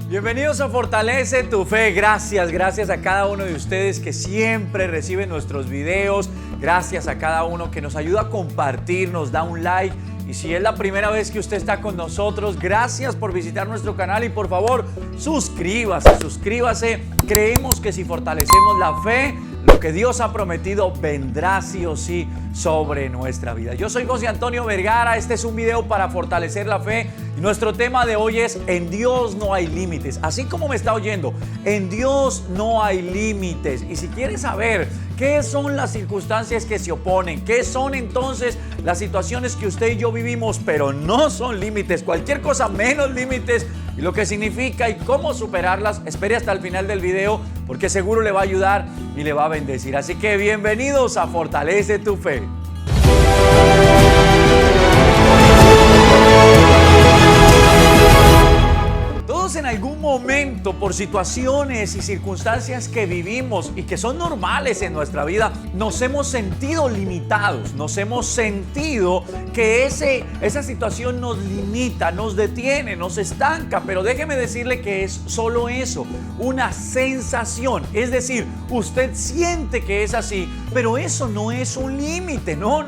Bienvenidos a Fortalece tu Fe. Gracias a cada uno de ustedes que siempre reciben nuestros videos. Gracias a cada uno que nos ayuda a compartir, nos da un like. Y si es la primera vez que usted está con nosotros, gracias por visitar nuestro canal y por favor, suscríbase. Creemos que si fortalecemos la fe, lo que Dios ha prometido vendrá sí o sí sobre nuestra vida. Yo soy José Antonio Vergara, este es un video para fortalecer la fe y nuestro tema de hoy es: en Dios no hay límites. Así como me está oyendo, en Dios no hay límites. Y si quieres saber qué son las circunstancias que se oponen, qué son entonces las situaciones que usted y yo vivimos, pero no son límites, cualquier cosa menos límites, y lo que significa y cómo superarlas, espere hasta el final del video porque seguro le va a ayudar y le va a bendecir. Así que bienvenidos a Fortalece tu Fe. Todos en algún momento, por situaciones y circunstancias que vivimos y que son normales en nuestra vida, nos hemos sentido limitados, nos hemos sentido que esa situación nos limita, nos detiene, nos estanca. Pero déjeme decirle que es solo eso, una sensación. Es decir, usted siente que es así, pero eso no es un límite. No,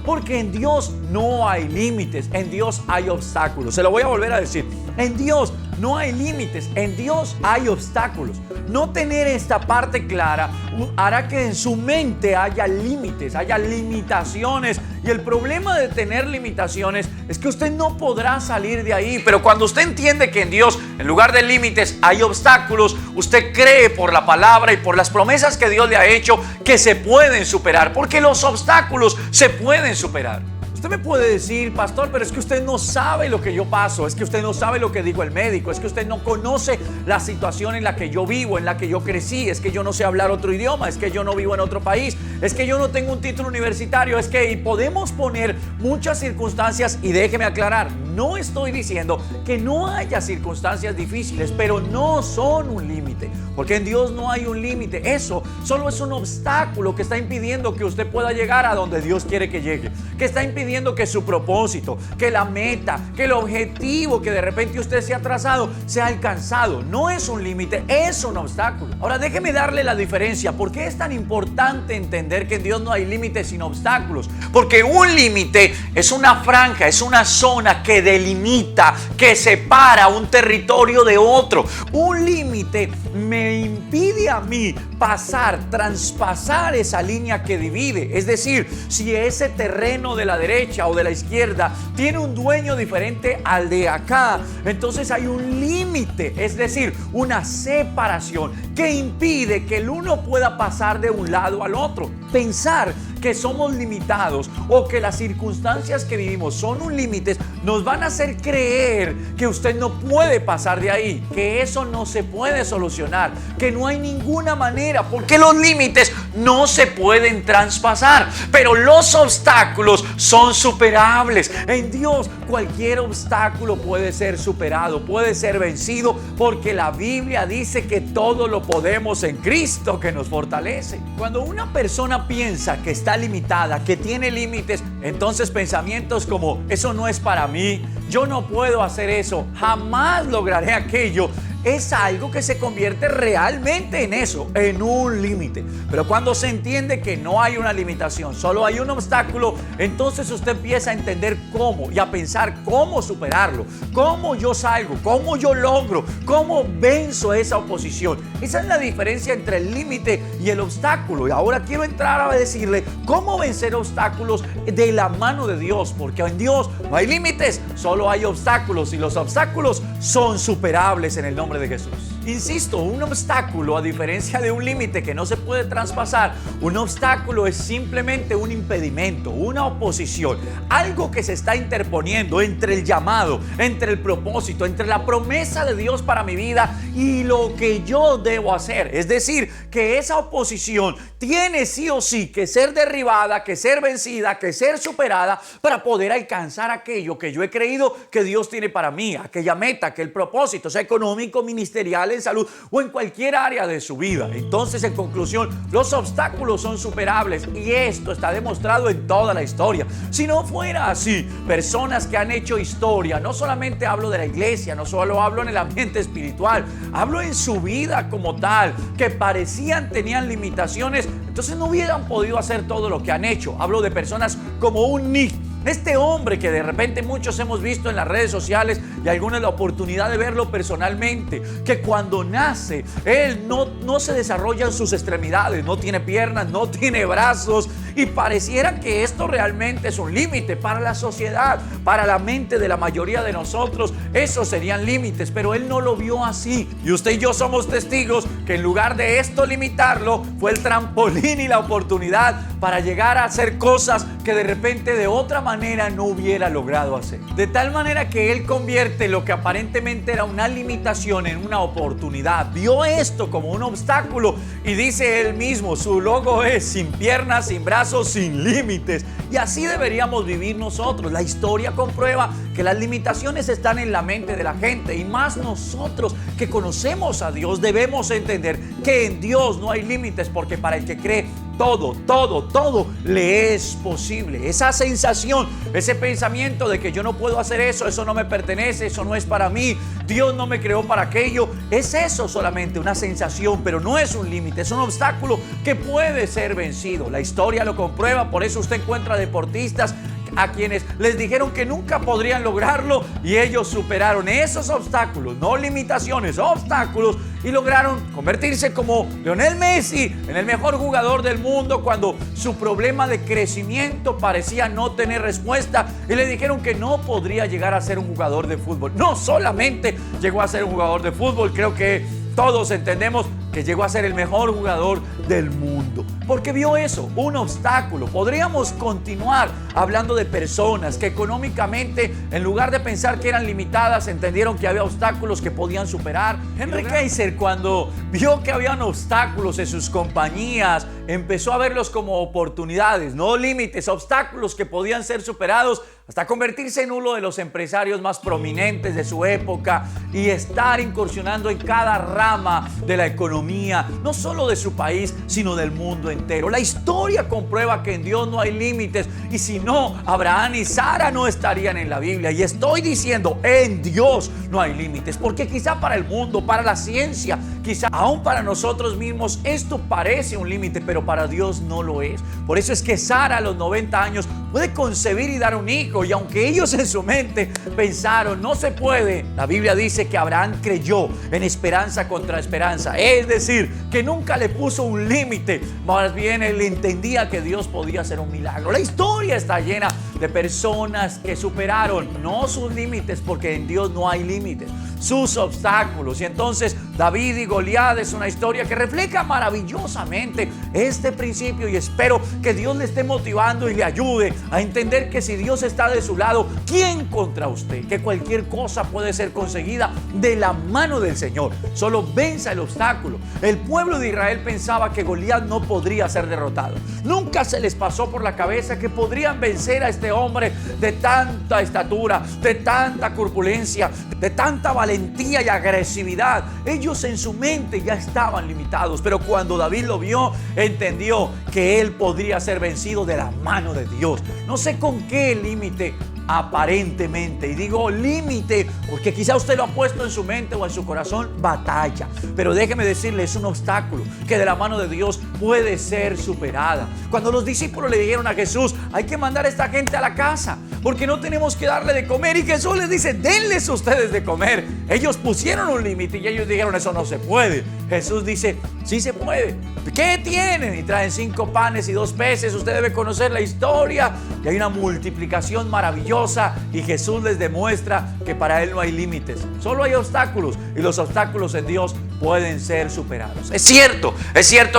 porque en Dios no hay límites, en Dios hay obstáculos. Se lo voy a volver a decir, en Dios no hay límites, en Dios hay obstáculos. No tener esta parte clara hará que en su mente haya límites, haya limitaciones. Y el problema de tener limitaciones es que usted no podrá salir de ahí. Pero cuando usted entiende que en Dios, en lugar de límites, hay obstáculos, usted cree por la palabra y por las promesas que Dios le ha hecho que se pueden superar, porque los obstáculos se pueden superar. Usted me puede decir: pastor, pero es que usted no sabe lo que yo paso, es que usted no sabe lo que dijo el médico, es que usted no conoce la situación en la que yo vivo, en la que yo crecí, es que yo no sé hablar otro idioma, es que yo no vivo en otro país, es que yo no tengo un título universitario, es que... Y podemos poner muchas circunstancias. Y déjeme aclarar, no estoy diciendo que no haya circunstancias difíciles, pero no son un límite, porque en Dios no hay un límite. Eso solo es un obstáculo que está impidiendo que usted pueda llegar a donde Dios quiere que llegue, que está impidiendo que su propósito, que la meta, que el objetivo que de repente usted se ha trazado sea alcanzado. No es un límite, es un obstáculo. Ahora déjeme darle la diferencia. ¿Por qué es tan importante entender que en Dios no hay límites sino obstáculos? Porque un límite es una franja, es una zona que delimita, que separa un territorio de otro. Un límite me impide a mí traspasar esa línea que divide. Es decir, si ese terreno de la derecha o de la izquierda tiene un dueño diferente al de acá, entonces hay un límite, es decir, una separación que impide que el uno pueda pasar de un lado al otro. Pensar que somos limitados o que las circunstancias que vivimos son un límite nos van a hacer creer que usted no puede pasar de ahí, que eso no se puede solucionar, que no hay ninguna manera, porque los límites no se pueden traspasar, pero los obstáculos son superables. En Dios cualquier obstáculo puede ser superado, puede ser vencido, porque la Biblia dice que todo lo podemos en Cristo que nos fortalece. Cuando una persona piensa que está limitada, que tiene límites, entonces pensamientos como: eso no es para mí, yo no puedo hacer eso, jamás lograré aquello, es algo que se convierte realmente en eso, en un límite. Pero cuando se entiende que no hay una limitación, solo hay un obstáculo, entonces usted empieza a entender cómo y a pensar cómo superarlo, cómo yo salgo, cómo yo logro, cómo venzo esa oposición. Esa es la diferencia entre el límite y el obstáculo. Y ahora quiero entrar a decirle cómo vencer obstáculos de la mano de Dios, porque en Dios no hay límites, solo hay obstáculos, y los obstáculos son superables en el nombre de Jesús. Insisto, un obstáculo, a diferencia de un límite que no se puede traspasar, un obstáculo es simplemente un impedimento, una oposición, algo que se está interponiendo entre el llamado, entre el propósito, entre la promesa de Dios para mi vida y lo que yo debo hacer. Es decir, que esa oposición tiene sí o sí que ser derribada, que ser vencida, que ser superada para poder alcanzar aquello que yo he creído que Dios tiene para mí, aquella meta, aquel propósito, sea económico, ministerial, en salud o en cualquier área de su vida. Entonces, en conclusión, los obstáculos son superables y esto está demostrado en toda la historia. Si no fuera así, personas que han hecho historia, no solamente hablo de la iglesia, no solo hablo en el ambiente espiritual, hablo en su vida como tal, que parecían tenían limitaciones, entonces no hubieran podido hacer todo lo que han hecho. Hablo de personas como un Nick, este hombre que de repente muchos hemos visto en las redes sociales y algunos la oportunidad de verlo personalmente, que cuando nace él no se desarrolla en sus extremidades, no tiene piernas, no tiene brazos, y pareciera que esto realmente es un límite para la sociedad, para la mente de la mayoría de nosotros. Esos serían límites, pero él no lo vio así, y usted y yo somos testigos que en lugar de esto limitarlo, fue el trampolín y la oportunidad para llegar a hacer cosas que de repente de otra manera no hubiera logrado hacer. De tal manera que él convierte lo que aparentemente era una limitación en una oportunidad. Vio esto como un obstáculo y dice él mismo, su logo es: sin piernas, sin brazos, sin límites. Y así deberíamos vivir nosotros. La historia comprueba que las limitaciones están en la mente de la gente, y más nosotros que conocemos a Dios debemos entender que en Dios no hay límites, porque para el que cree todo le es posible. Esa sensación, ese pensamiento de que yo no puedo hacer eso, eso no me pertenece, eso no es para mí, Dios no me creó para aquello, es eso solamente, una sensación, pero no es un límite, es un obstáculo que puede ser vencido. La historia lo comprueba. Por eso usted encuentra deportistas a quienes les dijeron que nunca podrían lograrlo y ellos superaron esos obstáculos, no limitaciones, obstáculos, y lograron convertirse como Lionel Messi en el mejor jugador del mundo cuando su problema de crecimiento parecía no tener respuesta y le dijeron que no podría llegar a ser un jugador de fútbol. No solamente llegó a ser un jugador de fútbol, creo que todos entendemos que llegó a ser el mejor jugador del mundo, porque vio eso, un obstáculo. Podríamos continuar hablando de personas que económicamente, en lugar de pensar que eran limitadas, entendieron que había obstáculos que podían superar. Henry Kaiser, cuando vio que habían obstáculos en sus compañías, empezó a verlos como oportunidades, no límites, obstáculos que podían ser superados, hasta convertirse en uno de los empresarios más prominentes de su época y estar incursionando en cada rama de la economía, no solo de su país, sino del mundo entero. La historia comprueba que en Dios no hay límites, y si no, Abraham y Sara no estarían en la Biblia. Y estoy diciendo, en Dios no hay límites, porque quizá para el mundo, para la ciencia, quizá aún para nosotros mismos, esto parece un límite, pero para Dios no lo es. Por eso es que Sara a los 90 años puede concebir y dar un hijo, y aunque ellos en su mente pensaron no se puede, la Biblia dice que Abraham creyó en esperanza contra esperanza, es decir, que nunca le puso un límite, más bien él entendía que Dios podía hacer un milagro. La historia está llena de personas que superaron no sus límites, porque en Dios no hay límites, sus obstáculos. Y entonces David y Goliat es una historia que refleja maravillosamente este principio, y espero que Dios le esté motivando y le ayude a entender que si Dios está de su lado, ¿quién contra usted? Que cualquier cosa puede ser conseguida de la mano del Señor. Solo venza el obstáculo. El pueblo de Israel pensaba que Goliat no podría ser derrotado. Nunca se les pasó por la cabeza que podrían vencer a este hombre de tanta estatura, de tanta corpulencia, de tanta valentía y agresividad. Ellos en su mente ya estaban limitados, pero cuando David lo vio, entendió que él podría ser vencido de la mano de Dios. No sé con qué límite aparentemente, y digo límite porque quizá usted lo ha puesto en su mente o en su corazón, batalla, pero déjeme decirle, es un obstáculo que de la mano de Dios puede ser superada. Cuando los discípulos le dijeron a Jesús, hay que mandar a esta gente a la casa porque no tenemos que darle de comer, y Jesús les dice, denles ustedes de comer. Ellos pusieron un límite y ellos dijeron, eso no se puede. Jesús dice, sí se puede. ¿Qué tienen? Y traen 5 panes y 2 peces. Usted debe conocer la historia, y hay una multiplicación maravillosa, y Jesús les demuestra que para Él no hay límites, solo hay obstáculos, y los obstáculos en Dios pueden ser superados. Es cierto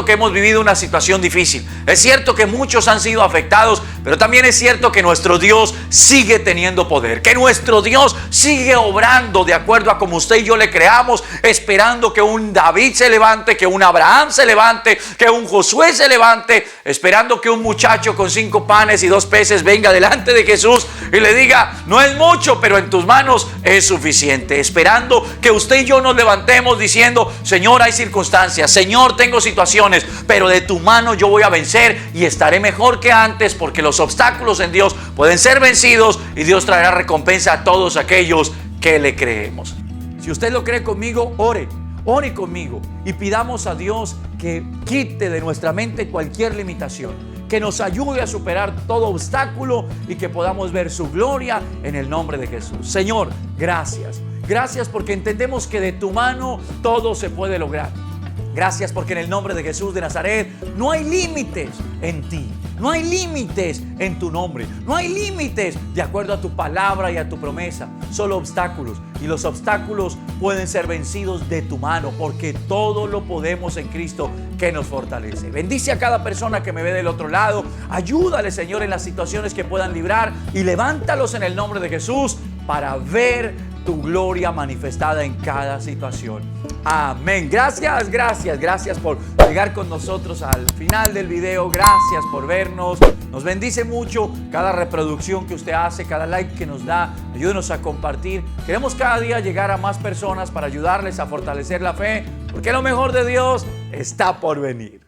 que hemos vivido vivido una situación difícil. Es cierto que muchos han sido afectados, pero también es cierto que nuestro Dios sigue teniendo poder, que nuestro Dios sigue obrando de acuerdo a como usted y yo le creamos, esperando que un David se levante, que un Abraham se levante, que un Josué se levante, esperando que un muchacho con 5 panes y 2 peces venga delante de Jesús y le diga: no es mucho, pero en tus manos es suficiente. Esperando que usted y yo nos levantemos diciendo: Señor, hay circunstancias, Señor, tengo situaciones, pero de tu mano yo voy a vencer y estaré mejor que antes, porque los obstáculos en Dios pueden ser vencidos y Dios traerá recompensa a todos aquellos que le creemos. Si usted lo cree conmigo, ore conmigo y pidamos a Dios que quite de nuestra mente cualquier limitación, que nos ayude a superar todo obstáculo y que podamos ver su gloria en el nombre de Jesús. Señor, gracias. Gracias porque entendemos que de tu mano todo se puede lograr. Gracias porque en el nombre de Jesús de Nazaret no hay límites en ti. No hay límites en tu nombre. No hay límites de acuerdo a tu palabra y a tu promesa. Solo obstáculos. Y los obstáculos pueden ser vencidos de tu mano, porque todo lo podemos en Cristo que nos fortalece. Bendice a cada persona que me ve del otro lado. Ayúdale, Señor, en las situaciones que puedan librar, y levántalos en el nombre de Jesús para ver tu gloria manifestada en cada situación. Amén. Gracias por llegar con nosotros al final del video. Gracias por vernos. Nos bendice mucho cada reproducción que usted hace, cada like que nos da. Ayúdenos a compartir. Queremos cada día llegar a más personas para ayudarles a fortalecer la fe, porque lo mejor de Dios está por venir.